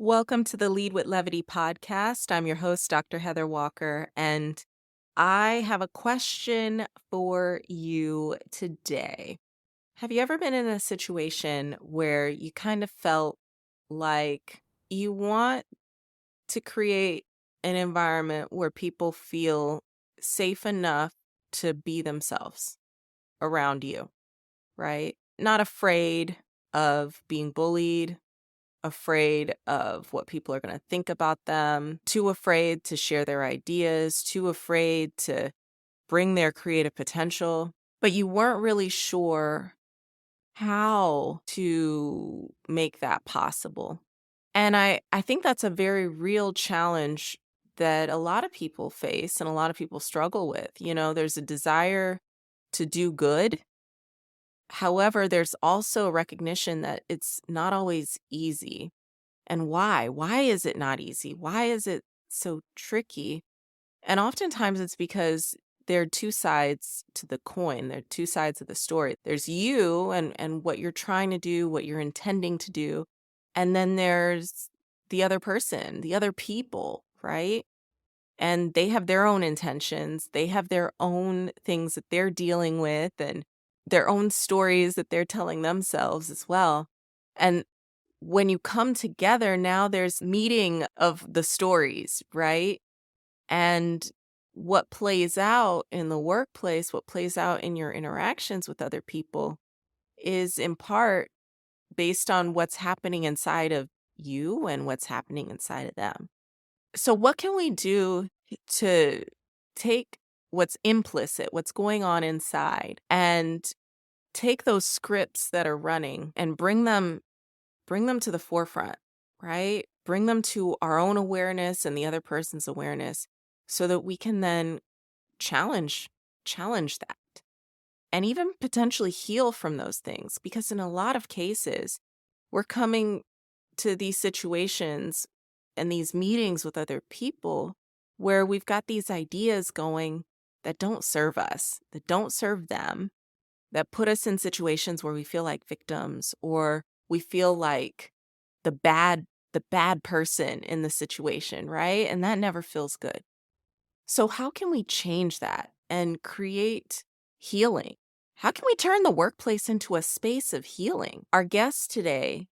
Welcome to the Lead with Levity Podcast. I'm your host, Dr. Heather Walker, and I have a question for you today. Have you ever been in a situation where you kind of felt like you want to create an environment where people feel safe enough to be themselves around you, right? Not afraid of being bullied, afraid of what people are going to think about them, too afraid to share their ideas, too afraid to bring their creative potential, but you weren't really sure how to make that possible. And I think that's a very real challenge that a lot of people face and a lot of people struggle with. You know, there's a desire to do good. However, there's also recognition that it's not always easy. And why? Why is it not easy? Why is it so tricky? And oftentimes it's because there are two sides to the coin. There are two sides of the story. There's you and what you're trying to do, what you're intending to do. And then there's the other person, the other people, right? And they have their own intentions. They have their own things that they're dealing with and their own stories that they're telling themselves as well. And when you come together, now there's meeting of the stories, right? And what plays out in the workplace, what plays out in your interactions with other people is in part based on what's happening inside of you and what's happening inside of them. So what can we do to take what's implicit, what's going on inside, and take those scripts that are running and bring them to the forefront, right? Bring them to our own awareness and the other person's awareness so that we can then challenge that and even potentially heal from those things. Because in a lot of cases, we're coming to these situations and these meetings with other people where we've got these ideas going that don't serve us, that don't serve them, that put us in situations where we feel like victims or we feel like the bad person in the situation, right? And that never feels good. So how can we change that and create healing? How can we turn the workplace into a space of healing? Our guest today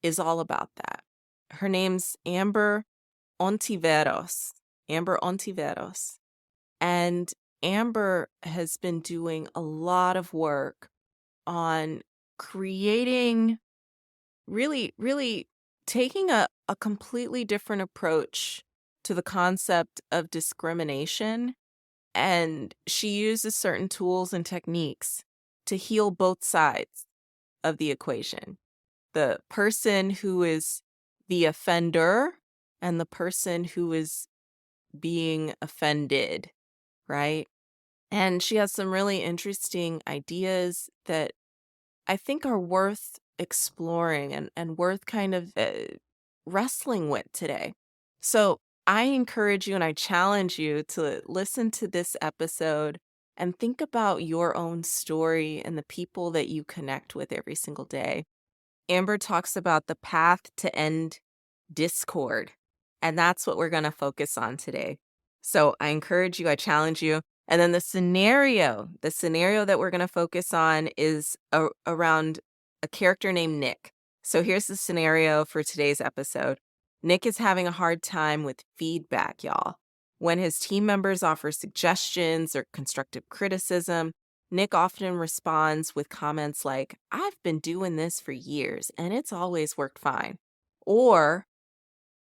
is all about that. Her name's Amber Ontiveros. Amber Ontiveros. And Amber has been doing a lot of work on creating really taking a completely different approach to the concept of discrimination. And she uses certain tools and techniques to heal both sides of the equation. The person who is the offender and the person who is being offended, right? And she has some really interesting ideas that I think are worth exploring and worth kind of wrestling with today. So I encourage you and I challenge you to listen to this episode and think about your own story and the people that you connect with every single day. Amber talks about the path to end discord, and that's what we're going to focus on today. So I encourage you, I challenge you. And then the scenario that we're going to focus on is around a character named Nick. So here's the scenario for today's episode. Nick is having a hard time with feedback, y'all. When his team members offer suggestions or constructive criticism, Nick often responds with comments like, "I've been doing this for years and it's always worked fine." Or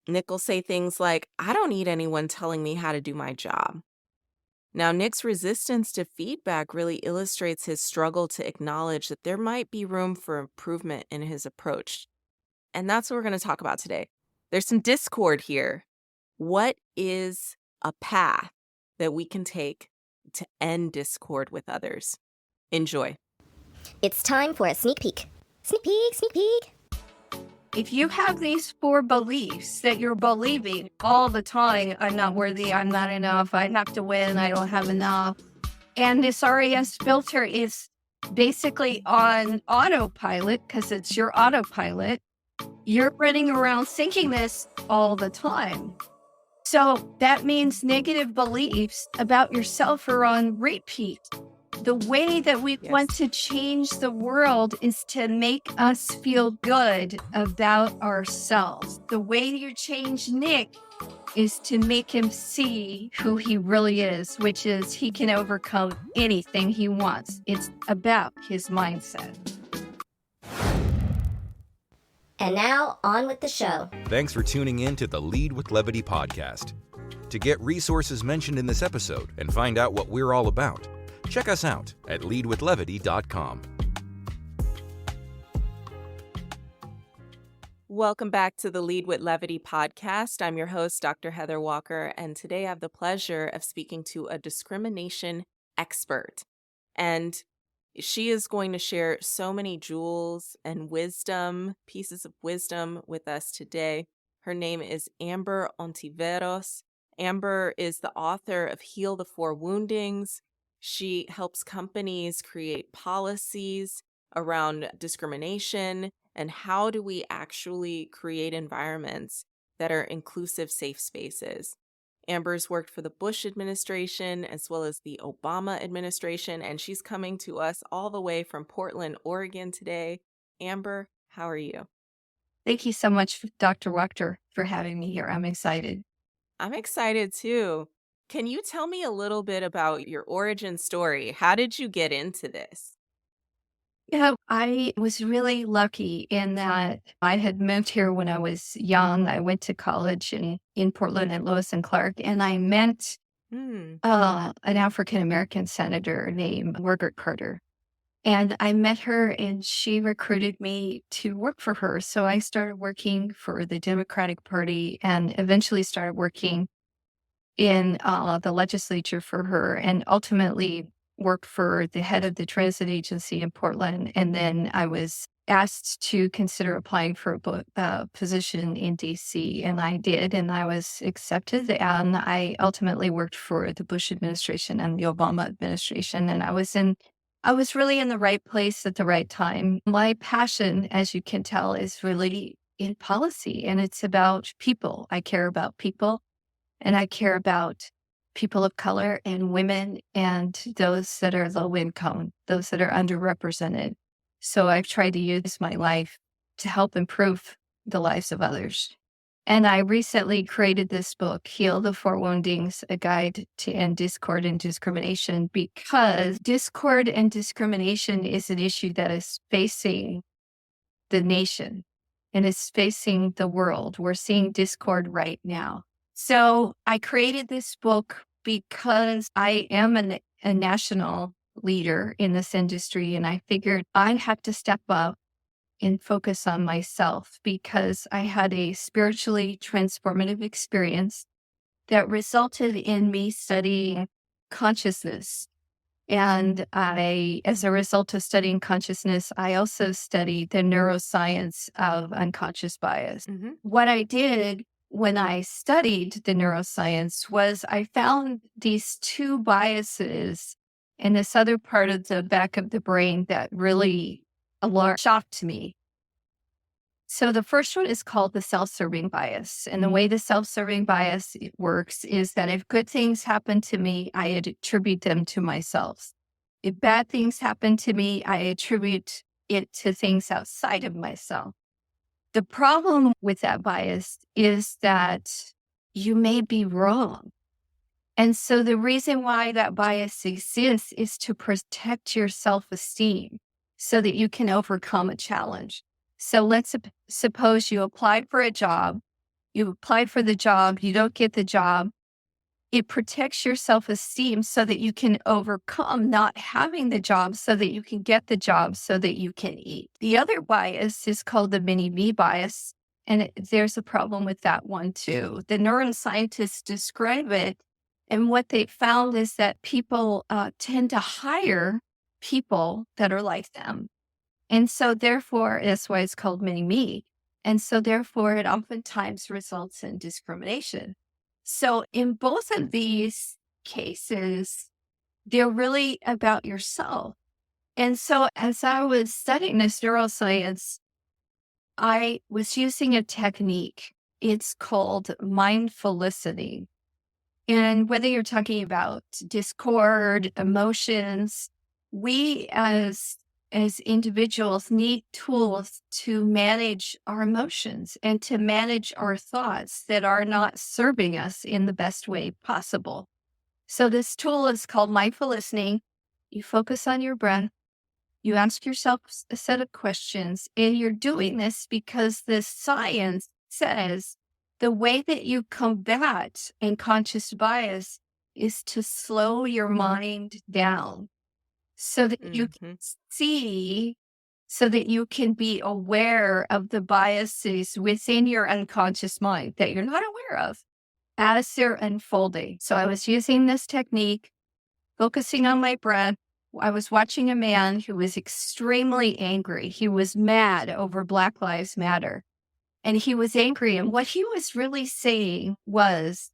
Nick will say things like, "I don't need anyone telling me how to do my job." Now, Nick's resistance to feedback really illustrates his struggle to acknowledge that there might be room for improvement in his approach. And that's what we're going to talk about today. There's some discord here. What is a path that we can take to end discord with others? Enjoy. It's time for a sneak peek. Sneak peek, sneak peek. If you have these 4 beliefs that you're believing all the time, I'm not worthy, I'm not enough, I have to win, I don't have enough. And this RES filter is basically on autopilot because it's your autopilot. you're running around thinking this all the time. So that means negative beliefs about yourself are on repeat. The way that we want to change the world is to make us feel good about ourselves. The way you change Nick is to make him see who he really is, which is he can overcome anything he wants. It's about his mindset. And now, on with the show. Thanks for tuning in to the Lead with Levity podcast. To get resources mentioned in this episode and find out what we're all about, check us out at leadwithlevity.com. Welcome back to the Lead with Levity podcast. I'm your host, Dr. Heather Walker, and today I have the pleasure of speaking to a discrimination expert. And she is going to share so many jewels and wisdom, pieces of wisdom with us today. Her name is Amber Ontiveros. Amber is the author of Heal the Four Woundings. She helps companies create policies around discrimination and how do we actually create environments that are inclusive, safe spaces. Amber's worked for the Bush administration as well as the Obama administration, and she's coming to us all the way from Portland, Oregon today. Amber, how are you? Thank you so much, Dr. Wachter, for having me here. I'm excited. I'm excited too. Can you tell me a little bit about your origin story? How did you get into this? Yeah, I was really lucky in that I had moved here when I was young. I went to college in Portland at Lewis and Clark, and I met an African-American senator named Margaret Carter. And I met her and she recruited me to work for her. So I started working for the Democratic Party and eventually started working in the legislature for her and ultimately worked for the head of the transit agency in Portland. And then I was asked to consider applying for a position in DC. And I did, and I was accepted. And I ultimately worked for the Bush administration and the Obama administration. And I was really in the right place at the right time. My passion, as you can tell, is really in policy, and it's about people. I care about people, and I care about people of color and women and those that are low income, those that are underrepresented. So I've tried to use my life to help improve the lives of others. And I recently created this book, Heal the Four Woundings, a guide to end discord and discrimination, because discord and discrimination is an issue that is facing the nation and is facing the world. We're seeing discord right now. So I created this book because I am a national leader in this industry, and I figured I'd have to step up and focus on myself because I had a spiritually transformative experience that resulted in me studying consciousness. And as a result of studying consciousness, I also studied the neuroscience of unconscious bias. Mm-hmm. What I did when I studied the neuroscience was I found these two biases in this other part of the back of the brain that really shocked me. So the first one is called the self-serving bias. And the way the self-serving bias works is that if good things happen to me, I attribute them to myself. If bad things happen to me, I attribute it to things outside of myself. The problem with that bias is that you may be wrong. And so the reason why that bias exists is to protect your self-esteem so that you can overcome a challenge. So let's suppose you applied for a job, you applied for the job, you don't get the job. It protects your self-esteem so that you can overcome not having the job so that you can get the job so that you can eat. The other bias is called the mini-me bias, and there's a problem with that one too. The neuroscientists describe it, and what they found is that people tend to hire people that are like them. And so therefore, that's why it's called mini-me. And so therefore, it oftentimes results in discrimination. So in both of these cases, they're really about yourself. And so as I was studying this neuroscience, I was using a technique. It's called mindful listening. And whether you're talking about discord, emotions, we as individuals need tools to manage our emotions and to manage our thoughts that are not serving us in the best way possible. So this tool is called mindful listening. You focus on your breath. You ask yourself a set of questions, and you're doing this because the science says the way that you combat unconscious bias is to slow your mind down so that you can see, so that you can be aware of the biases within your unconscious mind that you're not aware of as they're unfolding. So I was using this technique, focusing on my breath. I was watching a man who was extremely angry. He was mad over Black Lives Matter. And he was angry. And what he was really saying was,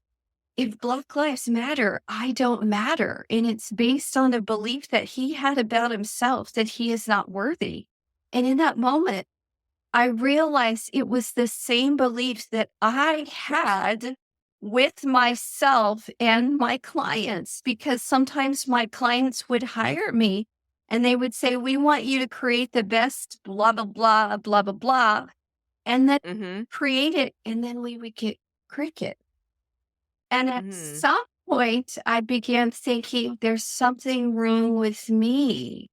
if Black Lives Matter, I don't matter. And it's based on a belief that he had about himself that he is not worthy. And in that moment, I realized it was the same beliefs that I had with myself and my clients, because sometimes my clients would hire me and they would say, we want you to create the best blah, blah, blah, blah, blah, blah. And then create it. And then we would get cricket. And at some point, I began thinking, there's something wrong with me.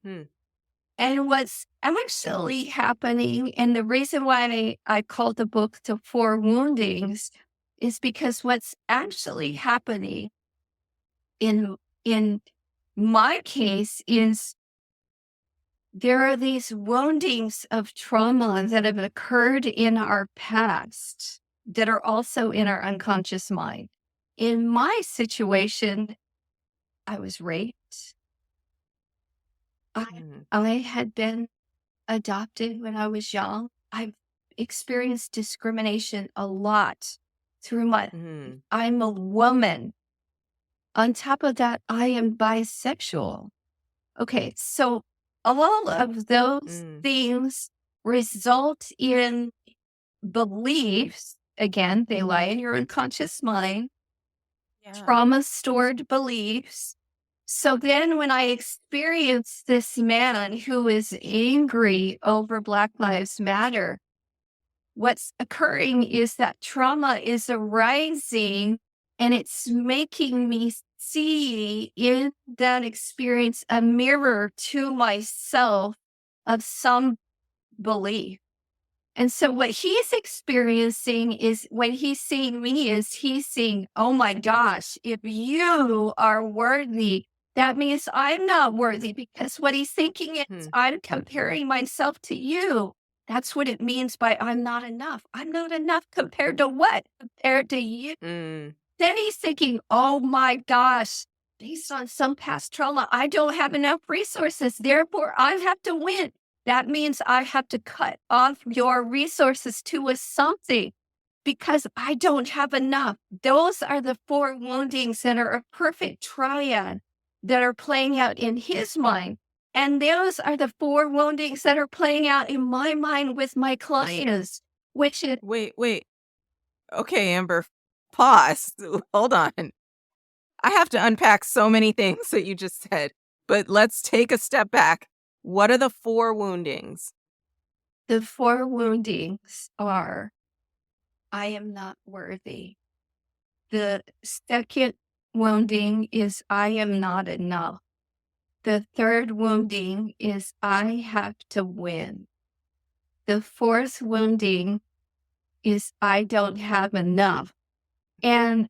And what's actually happening, and the reason why I called the book The Four Woundings, is because what's actually happening in my case is there are these woundings of trauma that have occurred in our past that are also in our unconscious mind. In my situation, I was raped. I had been adopted when I was young. I've experienced discrimination a lot through I'm a woman. On top of that, I am bisexual. Okay, so all of those things result in beliefs. Again, they lie in your unconscious mind, trauma stored beliefs. So then when I experience this man who is angry over Black Lives Matter, what's occurring is that trauma is arising and it's making me see in that experience a mirror to myself of some belief. And so what he's experiencing is when he's seeing me is he's seeing, oh my gosh, if you are worthy, that means I'm not worthy, because what he's thinking is I'm comparing myself to you. That's what it means by I'm not enough. I'm not enough compared to what? Compared to you. Then he's thinking, oh my gosh, based on some past trauma, I don't have enough resources. Therefore, I have to win. That means I have to cut off your resources to a something because I don't have enough. Those are the four woundings that are a perfect triad that are playing out in his mind. And those are the four woundings that are playing out in my mind with my clients, which is... Wait. Okay, Amber, pause. Hold on. I have to unpack so many things that you just said, but let's take a step back. What are the four woundings? The four woundings are, I am not worthy. The second wounding is, I am not enough. The third wounding is, I have to win. The fourth wounding is, I don't have enough. And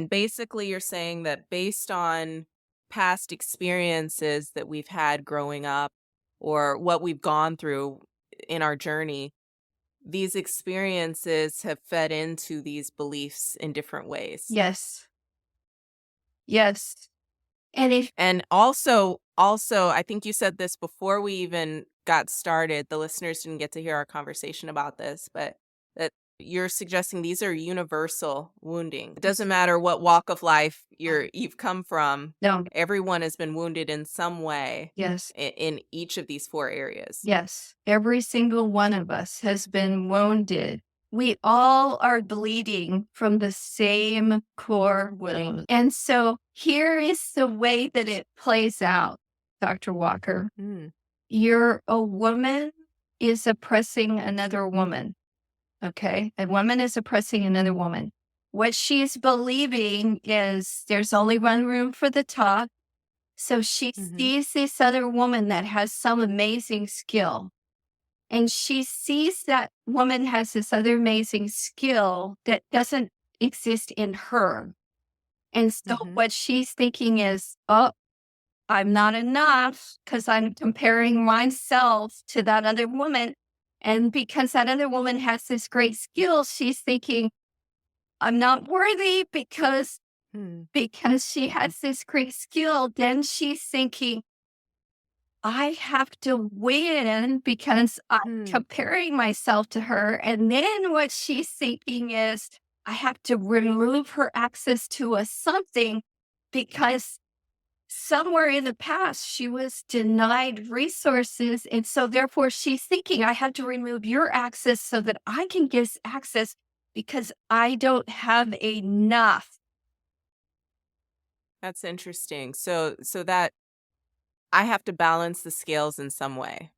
basically you're saying that based on past experiences that we've had growing up or what we've gone through in our journey, these experiences have fed into these beliefs in different ways. Yes. And also, I think you said this before we even got started. The listeners didn't get to hear our conversation about this, but that you're suggesting these are universal wounding. It doesn't matter what walk of life you've come from. No. Everyone has been wounded in some way. Yes. In each of these 4 areas. Yes. Every single one of us has been wounded. We all are bleeding from the same core wound. And so here is the way that it plays out, Dr. Walker. You're a woman is oppressing another woman. Okay? A woman is oppressing another woman. What she's believing is there's only one room for the top. So she sees this other woman that has some amazing skill. And she sees that woman has this other amazing skill that doesn't exist in her. And so what she's thinking is, oh, I'm not enough because I'm comparing myself to that other woman. And because that other woman has this great skill, she's thinking, I'm not worthy because she has this great skill. Then she's thinking, I have to win because I'm comparing myself to her. And then what she's thinking is, I have to remove her access to a something because somewhere in the past she was denied resources. And so therefore she's thinking, I have to remove your access so that I can get access because I don't have enough. That's interesting. So that I have to balance the scales in some way,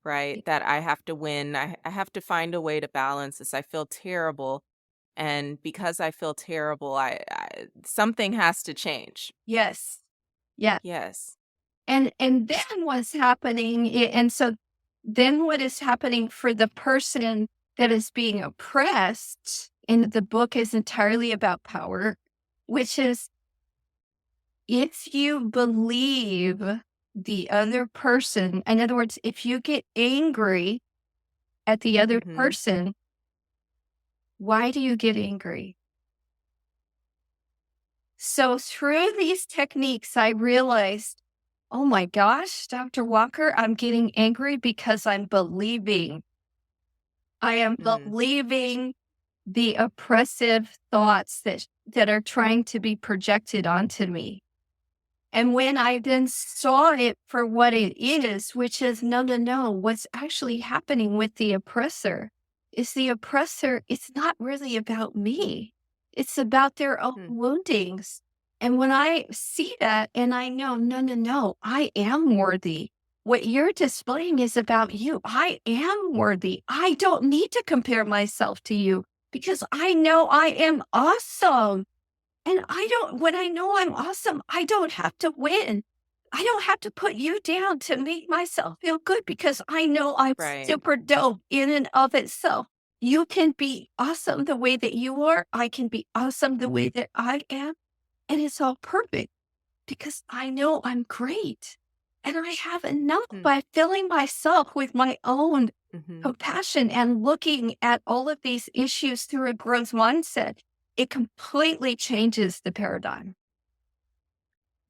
right? That I have to win. I have to find a way to balance this. I feel terrible. And because I feel terrible, I something has to change. Yes. Yeah. Yes. And then what's happening, and so then what is happening for the person that is being oppressed, and the book is entirely about power, which is if you believe the other person, in other words, if you get angry at the other person, why do you get angry? So through these techniques, I realized, oh my gosh, Dr. Walker, I'm getting angry because I'm believing. I am believing the oppressive thoughts that are trying to be projected onto me. And when I then saw it for what it is, which is no, what's actually happening with the oppressor is it's not really about me. It's about their own woundings. And when I see that and I know, no, I am worthy. What you're displaying is about you. I am worthy. I don't need to compare myself to you because I know I am awesome. And when I know I'm awesome, I don't have to win. I don't have to put you down to make myself feel good because I know I'm super dope in and of itself. You can be awesome the way that you are. I can be awesome the way that I am. And it's all perfect because I know I'm great. And I have enough by filling myself with my own compassion and looking at all of these issues through a growth mindset. It completely changes the paradigm.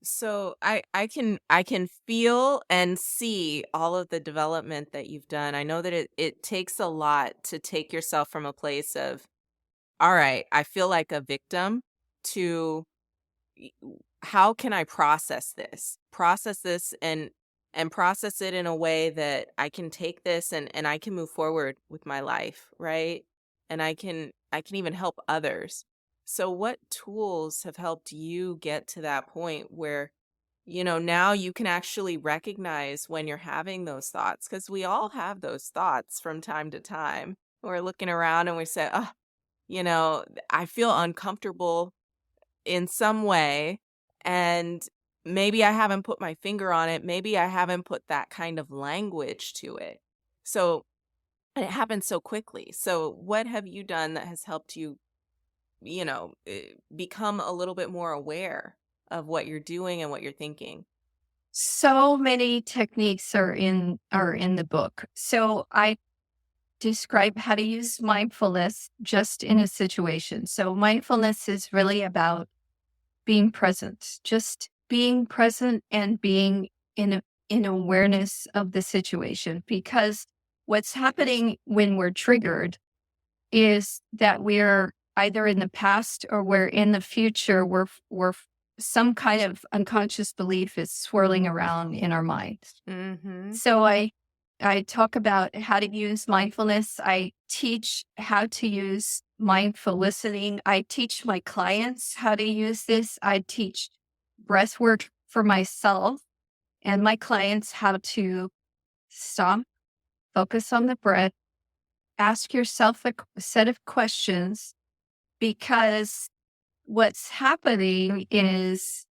So I can feel and see all of the development that you've done. I know that it takes a lot to take yourself from a place of, all right, I feel like a victim, to how can I process this and process it in a way that I can take this and I can move forward with my life, right? And I can even help others. So what tools have helped you get to that point where, now you can actually recognize when you're having those thoughts? Because we all have those thoughts from time to time. We're looking around and we say, I feel uncomfortable in some way. And maybe I haven't put my finger on it. Maybe I haven't put that kind of language to it. So it happens so quickly. So what have you done that has helped you become a little bit more aware of what you're doing and what you're thinking? So many techniques are in the book. So I describe how to use mindfulness just in a situation. So mindfulness is really about being present, just being present and being in awareness of the situation. Because what's happening when we're triggered is that we're either in the past or we're in the future. We're some kind of unconscious belief is swirling around in our minds. Mm-hmm. So I talk about how to use mindfulness. I teach how to use mindful listening. I teach my clients how to use this. I teach breath work for myself and my clients how to stop, focus on the breath, ask yourself a set of questions, because what's happening is,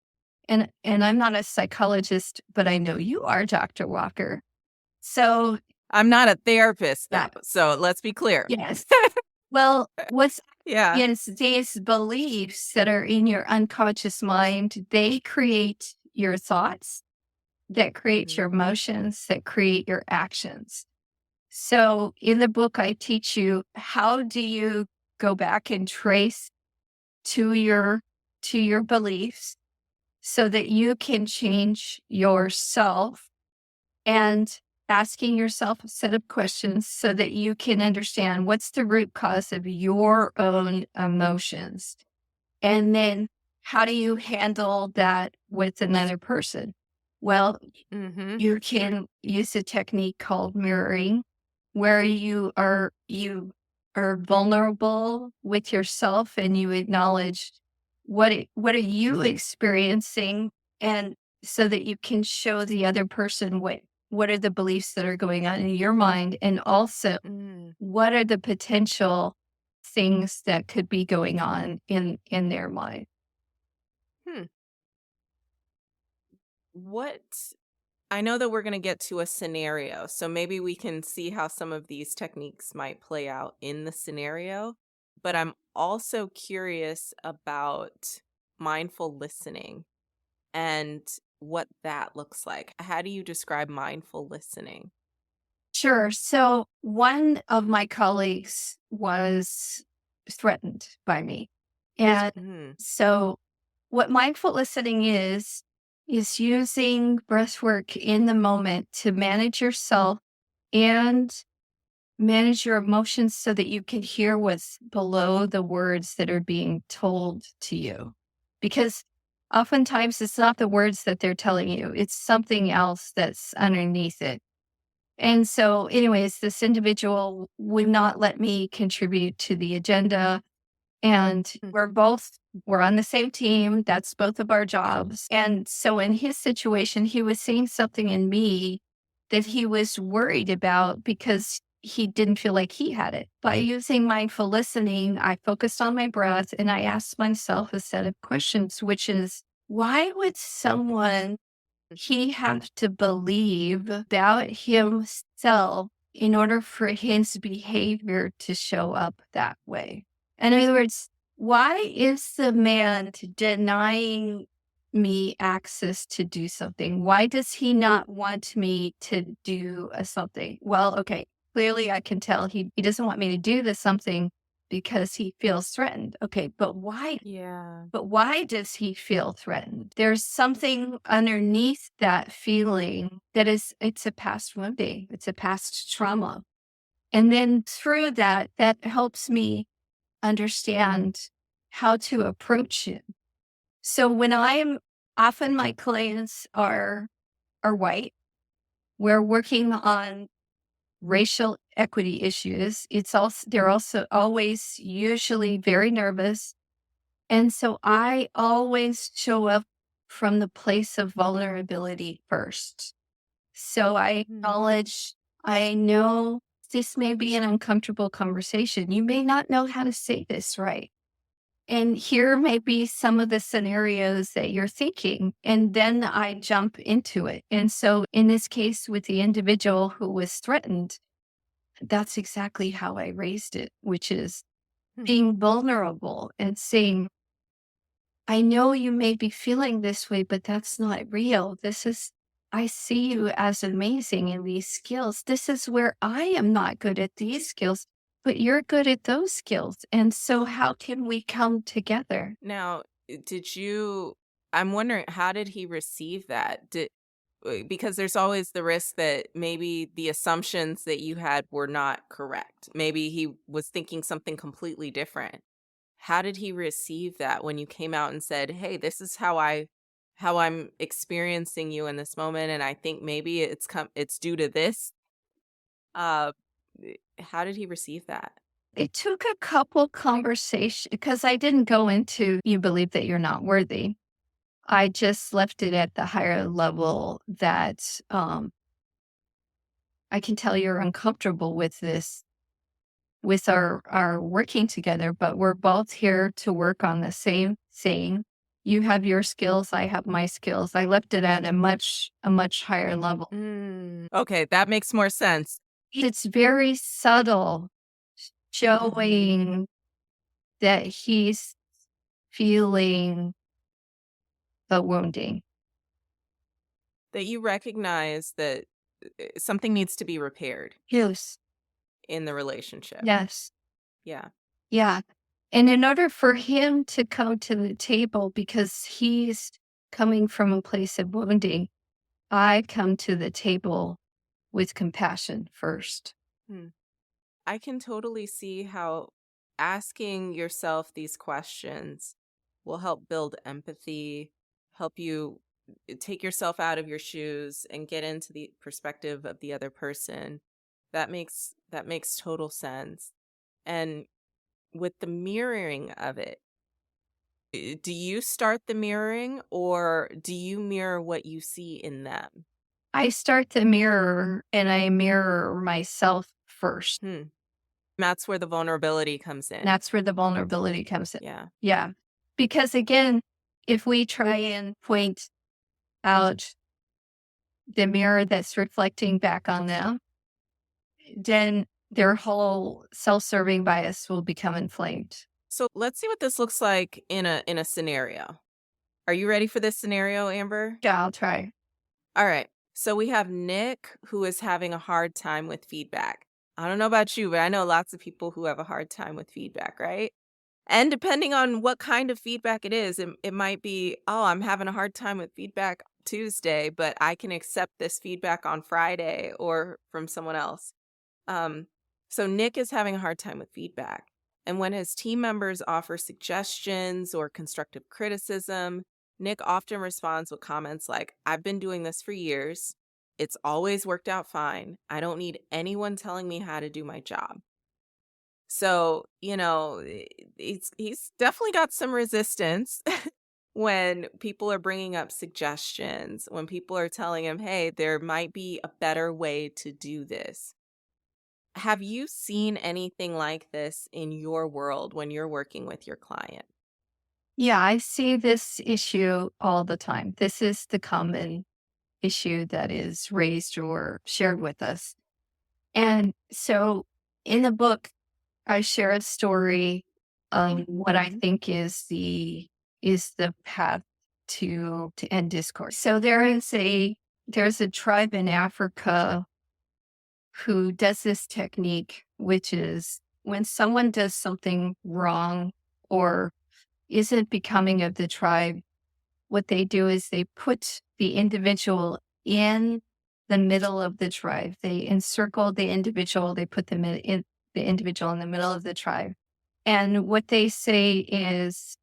and I'm not a psychologist, but I know you are, Dr. Walker. So I'm not a therapist, though, Yeah. so let's be clear. yes. Well, what's Yeah. is these beliefs that are in your unconscious mind, they create your thoughts, that create your emotions, that create your actions. So in the book, I teach you, how do you go back and trace to your beliefs so that you can change yourself, and asking yourself a set of questions so that you can understand what's the root cause of your own emotions. And then how do you handle that with another person? Well, Mm-hmm. you can use a technique called mirroring, where you are vulnerable with yourself and you acknowledge what are you experiencing, and so that you can show the other person what are the beliefs that are going on in your mind, and also what are the potential things that could be going on in their mind. What I know that we're going to get to a scenario, so maybe we can see how some of these techniques might play out in the scenario. But I'm also curious about mindful listening and what that looks like. How do you describe mindful listening? Sure. So one of my colleagues was threatened by me. And Mm. so what mindful listening is using breath work in the moment to manage yourself and manage your emotions so that you can hear what's below the words that are being told to you. Because oftentimes it's not the words that they're telling you, it's something else that's underneath it. And so, anyways, this individual would not let me contribute to the agenda. And we're on the same team. That's both of our jobs. And so in his situation, he was seeing something in me that he was worried about because he didn't feel like he had it. By using mindful listening, I focused on my breath and I asked myself a set of questions, which is, why would someone he have to believe about himself in order for his behavior to show up that way? In other words, why is the man denying me access to do something? Why does he not want me to do something? Well, okay, clearly I can tell he doesn't want me to do this something because he feels threatened. Okay, but why? Yeah. But why does he feel threatened? There's something underneath that feeling that it's a past wounding, it's a past trauma. And then through that helps me understand how to approach it. So when often my clients are white, we're working on racial equity issues. They're also always usually very nervous. And so I always show up from the place of vulnerability first. So I acknowledge, I know this may be an uncomfortable conversation. You may not know how to say this right. And here may be some of the scenarios that you're thinking. And then I jump into it. And so in this case, with the individual who was threatened, that's exactly how I raised it, which is being vulnerable and saying, I know you may be feeling this way, but that's not real. I see you as amazing in these skills. This is where I am not good at these skills, but you're good at those skills. And so how can we come together? Now, I'm wondering, how did he receive that? because there's always the risk that maybe the assumptions that you had were not correct. Maybe he was thinking something completely different. How did he receive that when you came out and said, "Hey, this is how I'm experiencing you in this moment, and I think maybe it's due to this." Uh, how did he receive that? It took a couple conversations because I didn't go into, you believe that you're not worthy. I just left it at the higher level that I can tell you're uncomfortable with this, with our working together, but we're both here to work on the same thing. You have your skills, I have my skills. I left it at a much higher level. Okay, that makes more sense. It's very subtle, showing that he's feeling the wounding. That you recognize that something needs to be repaired Yes. in the relationship. Yes. Yeah. Yeah. And in order for him to come to the table, because he's coming from a place of wounding, I come to the table with compassion first. Hmm. I can totally see how asking yourself these questions will help build empathy, help you take yourself out of your shoes and get into the perspective of the other person. That makes total sense. And with the mirroring of it, do you start the mirroring or do you mirror what you see in them? I start the mirror and I mirror myself first. That's where the vulnerability comes in. That's where the vulnerability comes in. Yeah. Yeah. Because again, if we try and point out the mirror that's reflecting back on them, then their whole self-serving bias will become inflamed. So let's see what this looks like in a scenario. Are you ready for this scenario, Amber? Yeah, I'll try. All right. So we have Nick who is having a hard time with feedback. I don't know about you, but I know lots of people who have a hard time with feedback, right? And depending on what kind of feedback it is, it might be, oh, I'm having a hard time with feedback Tuesday, but I can accept this feedback on Friday or from someone else. So Nick is having a hard time with feedback. And when his team members offer suggestions or constructive criticism, Nick often responds with comments like, I've been doing this for years. It's always worked out fine. I don't need anyone telling me how to do my job. So, he's definitely got some resistance when people are bringing up suggestions, when people are telling him, hey, there might be a better way to do this. Have you seen anything like this in your world when you're working with your client? Yeah, I see this issue all the time. This is the common issue that is raised or shared with us. And so in the book, I share a story of what I think is the path to end discourse. So there's a tribe in Africa who does this technique, which is when someone does something wrong or isn't becoming of the tribe, what they do is they put the individual in the middle of the tribe. They encircle the individual, they put them in the individual in the middle of the tribe. And what they say is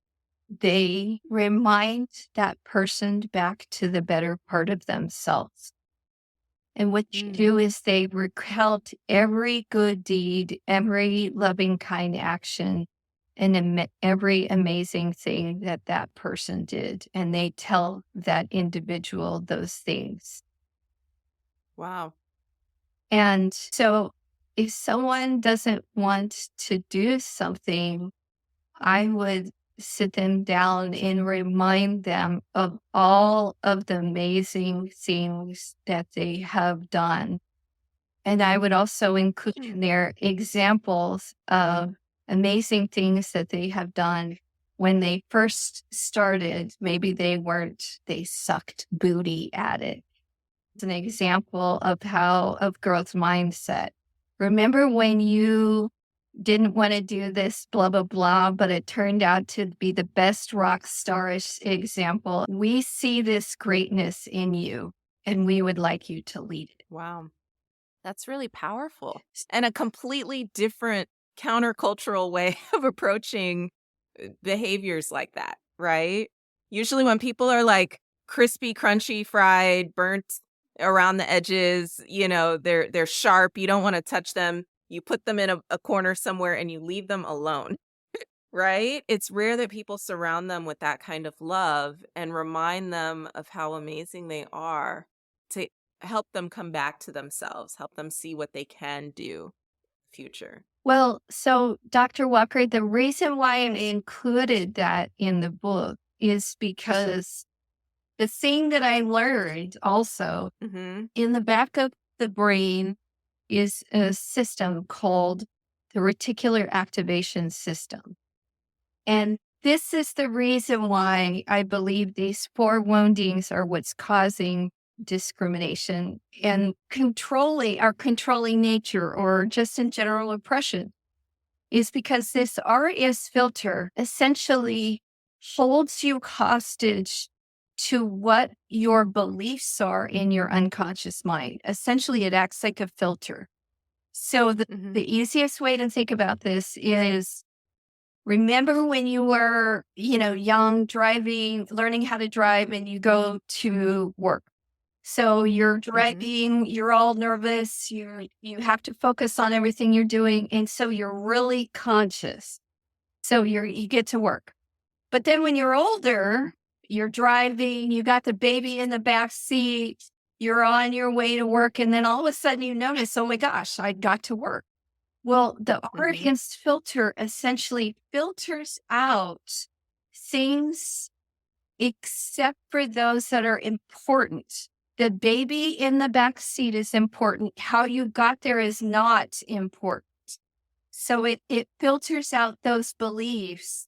they remind that person back to the better part of themselves. And what you do is they recount every good deed, every loving, kind action, and every amazing thing that person did. And they tell that individual those things. Wow. And so if someone doesn't want to do something, I would sit them down and remind them of all of the amazing things that they have done. And I would also include in there examples of amazing things that they have done when they first started. Maybe they sucked booty at it. It's an example of growth mindset. Remember when you didn't want to do this, blah, blah, blah, but it turned out to be the best rock starish example. We see this greatness in you and we would like you to lead it. Wow. That's really powerful and a completely different countercultural way of approaching behaviors like that, right? Usually when people are like crispy, crunchy, fried, burnt around the edges, they're sharp. You don't want to touch them. You put them in a corner somewhere and you leave them alone, right? It's rare that people surround them with that kind of love and remind them of how amazing they are to help them come back to themselves, help them see what they can do future. Well, so Dr. Walker, the reason why I included that in the book is because the thing that I learned also in the back of the brain is a system called the reticular activation system. And this is the reason why I believe these 4 woundings are what's causing discrimination and controlling nature, or just in general oppression, is because this RAS filter essentially holds you hostage to what your beliefs are in your unconscious mind. Essentially, it acts like a filter. So the easiest way to think about this is, remember when you were, young, learning how to drive, and you go to work. So you're driving, you're all nervous, you have to focus on everything you're doing. And so you're really conscious. So you get to work. But then when you're older, you're driving, you got the baby in the back seat, you're on your way to work. And then all of a sudden you notice, oh my gosh, I got to work. Well, the RAS filter essentially filters out things except for those that are important. The baby in the back seat is important. How you got there is not important. So it filters out those beliefs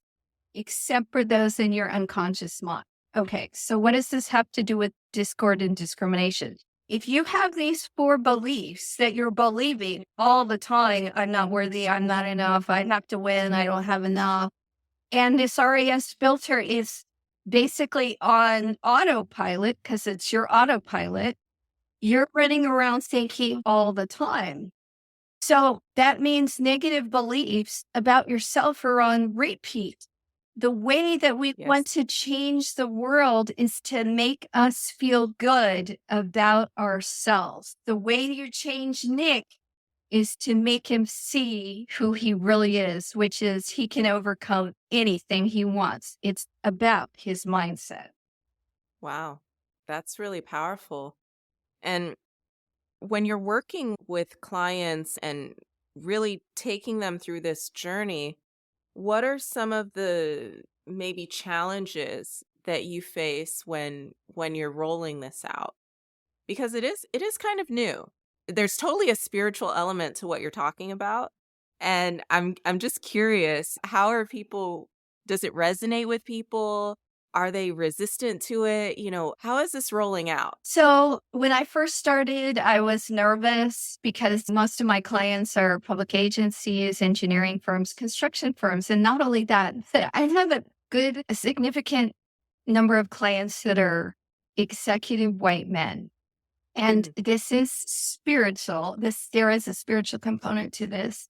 except for those in your unconscious mind. Okay, so what does this have to do with discord and discrimination? If you have these 4 beliefs that you're believing all the time, I'm not worthy, I'm not enough, I have to win, I don't have enough, and this RAS filter is basically on autopilot, because it's your autopilot, you're running around thinking all the time. So that means negative beliefs about yourself are on repeat. The way that we want to change the world is to make us feel good about ourselves. The way you change Nick is to make him see who he really is, which is he can overcome anything he wants. It's about his mindset. Wow, that's really powerful. And when you're working with clients and really taking them through this journey, what are some of the maybe challenges that you face when you're rolling this out? Because it is kind of new. There's totally a spiritual element to what you're talking about. And I'm just curious, does it resonate with people? Are they resistant to it? How is this rolling out? So when I first started, I was nervous because most of my clients are public agencies, engineering firms, construction firms. And not only that, I have a significant number of clients that are executive white men. And this is spiritual. There is a spiritual component to this.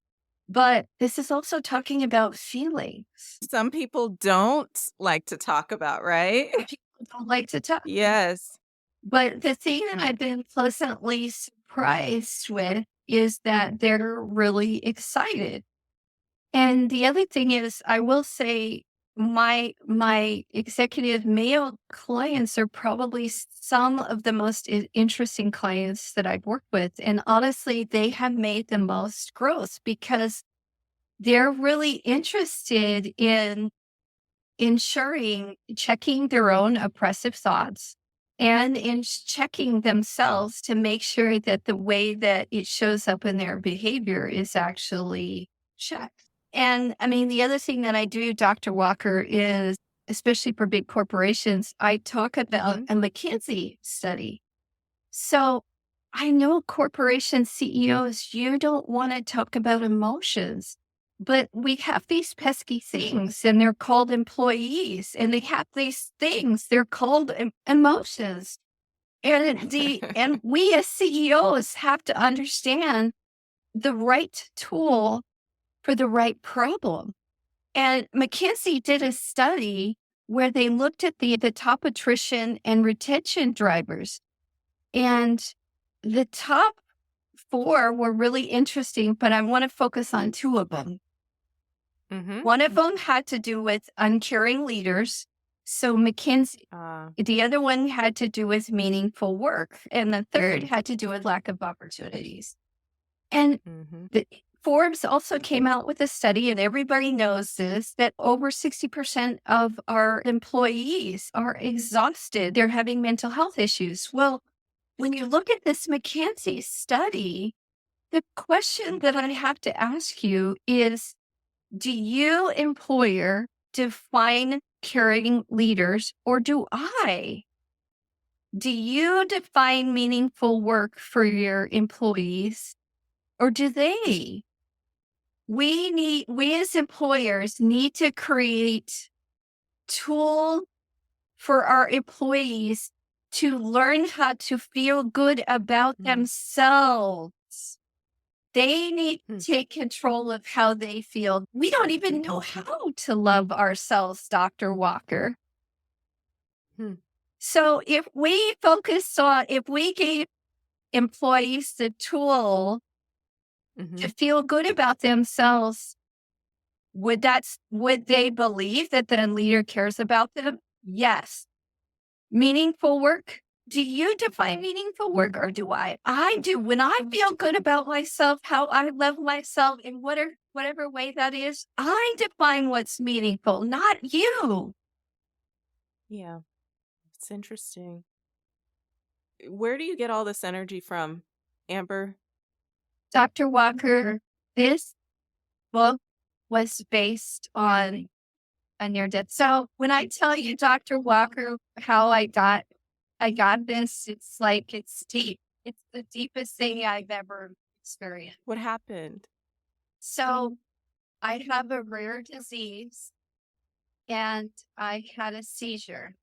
But this is also talking about feelings. Some people don't like to talk about, right? People don't like to talk. Yes. But the thing that I've been pleasantly surprised with is that they're really excited. And the other thing is, I will say, my executive male clients are probably some of the most interesting clients that I've worked with. And honestly, they have made the most growth because they're really interested in checking their own oppressive thoughts and in checking themselves to make sure that the way that it shows up in their behavior is actually checked. And I mean, the other thing that I do, Dr. Walker, is, especially for big corporations, I talk about a McKinsey study. So I know corporation CEOs, you don't want to talk about emotions, but we have these pesky things and they're called employees, and they have these things, they're called emotions. And we as CEOs have to understand the right tool for the right problem. And McKinsey did a study where they looked at the top attrition and retention drivers. And the top 4 were really interesting, but I want to focus on 2 of them. Mm-hmm. One of them had to do with uncaring leaders. So McKinsey, the other one had to do with meaningful work. And the third had to do with lack of opportunities. And Forbes also came out with a study, and everybody knows this, that over 60% of our employees are exhausted. They're having mental health issues. Well, when you look at this McKinsey study, the question that I have to ask you is, do you, employer, define caring leaders, or do I? Do you define meaningful work for your employees, or do they? We as employers need to create tool for our employees to learn how to feel good about themselves. They need to take control of how they feel. We don't even know how to love ourselves, Dr. Walker. So if we gave employees the tool to feel good about themselves, would they believe that the leader cares about them? Yes. Meaningful work. Do you define meaningful work, or do I? I do. When I feel good about myself, how I love myself in whatever way that is, I define what's meaningful, not you. Yeah. It's interesting. Where do you get all this energy from, Amber? Dr. Walker, this book was based on a near death. So when I tell you, Dr. Walker, how I got this, it's like, it's deep. It's the deepest thing I've ever experienced. What happened? So I have a rare disease, and I had a seizure.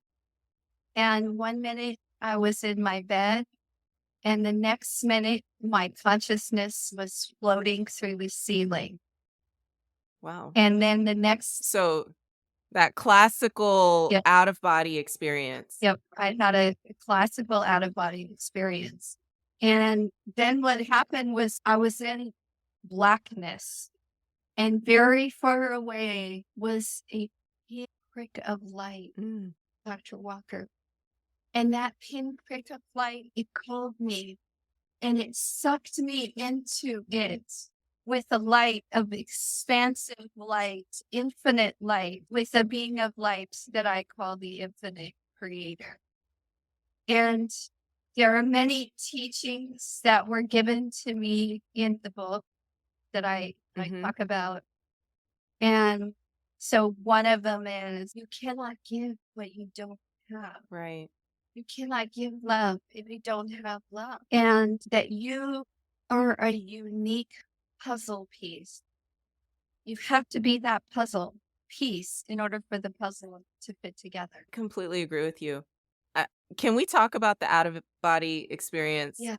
And 1 minute I was in my bed, and the next minute my consciousness was floating through the ceiling. Wow. And then the next... So that classical out-of-body experience. Yep. I had a classical out-of-body experience. And then what happened was I was in blackness, and very far away was a pinprick of light, Dr. Walker. And that pinprick of light, it called me, and it sucked me into it with a light of expansive light, infinite light, with a being of light that I call the infinite creator. And there are many teachings that were given to me in the book that I talk about. And so one of them is, you cannot give what you don't have. Right. You cannot give love if you don't have love. And that you are a unique puzzle piece. You have to be that puzzle piece in order for the puzzle to fit together. Completely agree with you. Can we talk about the out-of-body experience? Yeah.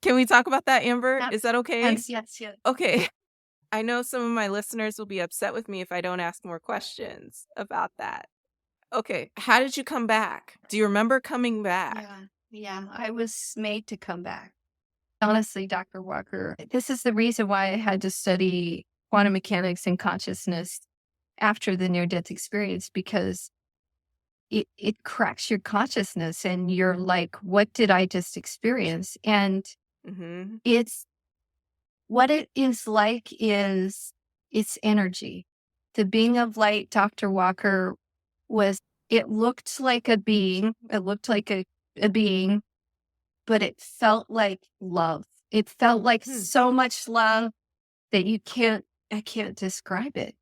Can we talk about that, Amber? Is that okay? Yes. Okay. I know some of my listeners will be upset with me if I don't ask more questions about that. Okay. How did you come back? Do you remember coming back? Yeah. I was made to come back. Honestly, Dr. Walker, this is the reason why I had to study quantum mechanics and consciousness after the near-death experience, because it cracks your consciousness, and you're like, what did I just experience? And it's what it is like is it's energy. The being of light, Dr. Walker, it looked like a being. It looked like a being, but it felt like love. It felt like so much love that I can't describe it.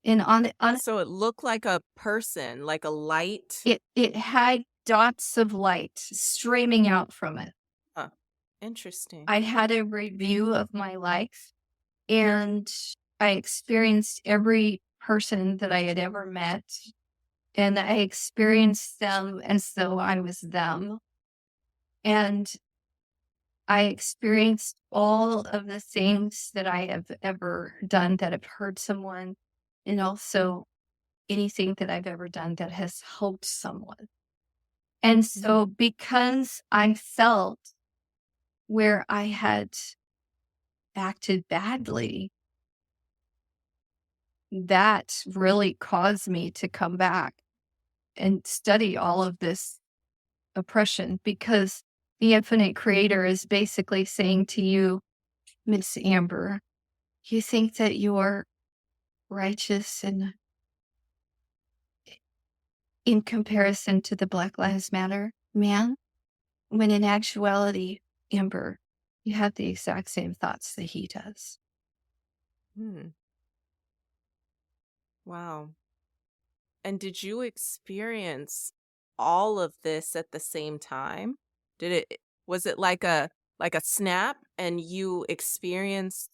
And so it looked like a person, like a light. It had dots of light streaming out from it. Interesting. I had a review of my life, and I experienced every person that I had ever met, and I experienced them as though I was them. And I experienced all of the things that I have ever done that have hurt someone, and also anything that I've ever done that has helped someone. And so because I felt where I had acted badly, that really caused me to come back and study all of this oppression, because the infinite creator is basically saying to you, Miss Amber, you think that you're righteous and in comparison to the Black Lives Matter man, when in actuality, Amber, you have the exact same thoughts that he does. Hmm. Wow. And did you experience all of this at the same time? Was it like a snap and you experienced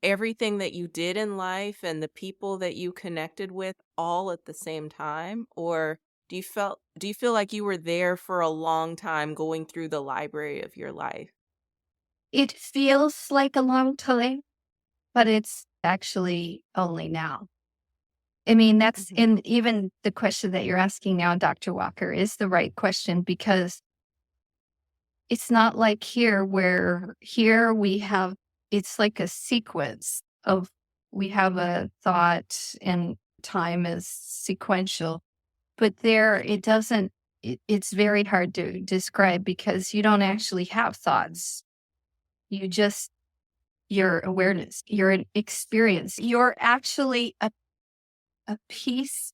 everything that you did in life and the people that you connected with all at the same time? Or do you feel like you were there for a long time going through the library of your life? It feels like a long time, but it's actually only now. I mean, that's, Mhm. and even the question that you're asking now, Dr. Walker, is the right question, because it's not like here we have, it's like a sequence of, we have a thought and time is sequential, but there it doesn't, it's very hard to describe because you don't actually have thoughts. You just, your awareness, your experience, you're actually a piece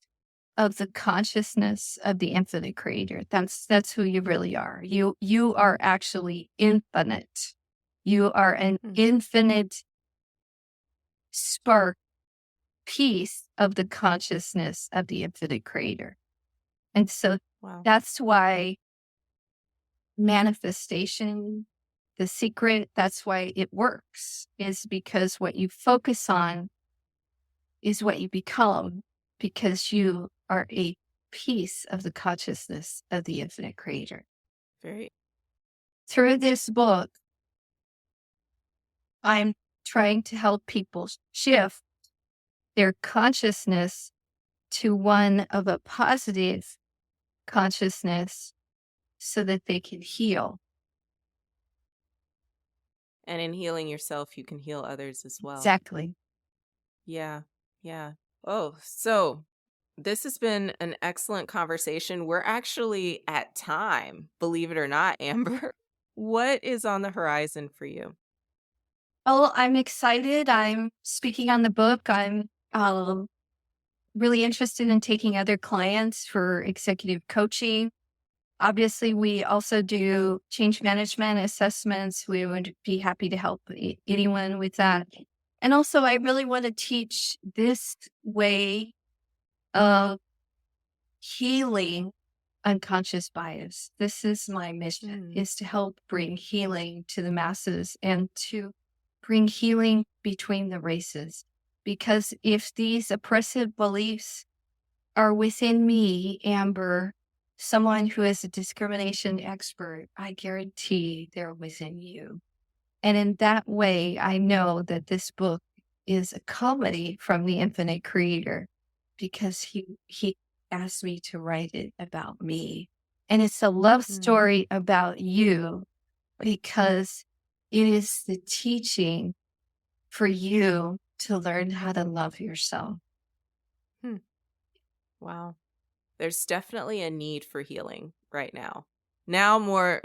of the consciousness of the infinite creator. That's who you really are. You are actually infinite. You are an Hmm. infinite spark piece of the consciousness of the infinite creator. And so Wow. that's why manifestation, the secret, that's why it works, is because what you focus on is what you become, because you are a piece of the consciousness of the infinite creator. Very. Through this book, I'm trying to help people shift their consciousness to one of a positive consciousness so that they can heal. And in healing yourself, you can heal others as well. Exactly. Yeah. Yeah. Oh, so this has been an excellent conversation. We're actually at time, believe it or not, Amber. What is on the horizon for you? Oh, I'm excited. I'm speaking on the book. I'm really interested in taking other clients for executive coaching. Obviously, we also do change management assessments. We would be happy to help anyone with that. And also, I really want to teach this way of healing unconscious bias. This is my mission, Mm. is to help bring healing to the masses and to bring healing between the races. Because if these oppressive beliefs are within me, Amber, someone who is a discrimination expert, I guarantee they're within you. And in that way, I know that this book is a comedy from the infinite creator, because he asked me to write it about me. And it's a love Mm. story about you, because it is the teaching for you to learn how to love yourself. Hmm. Wow. There's definitely a need for healing right now. Now more,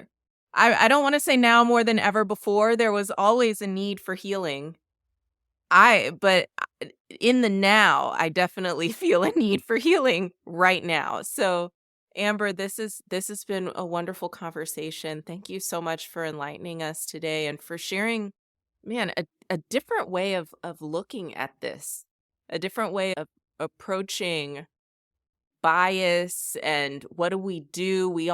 I don't want to say now more than ever before. There was always a need for healing. But in the now, I definitely feel a need for healing right now. So, Amber, this has been a wonderful conversation. Thank you so much for enlightening us today and for sharing, man, a different way of looking at this, a different way of approaching bias and what do we do? We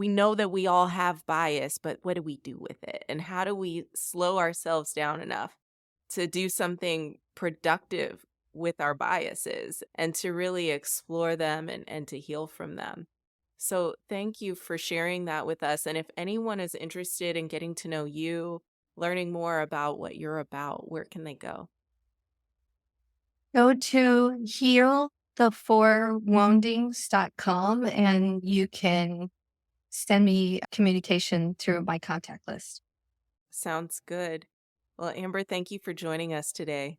know that we all have bias, but what do we do with it? And how do we slow ourselves down enough to do something productive with our biases and to really explore them and to heal from them? So thank you for sharing that with us. And if anyone is interested in getting to know you, learning more about what you're about, where can they go? Go to healthefourwoundings.com and you can send me communication through my contact list. Sounds good. Well, Amber, thank you for joining us today.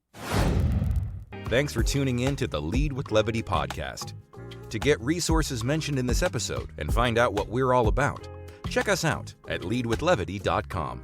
Thanks for tuning in to the Lead with Levity podcast. To get resources mentioned in this episode and find out what we're all about, check us out at leadwithlevity.com.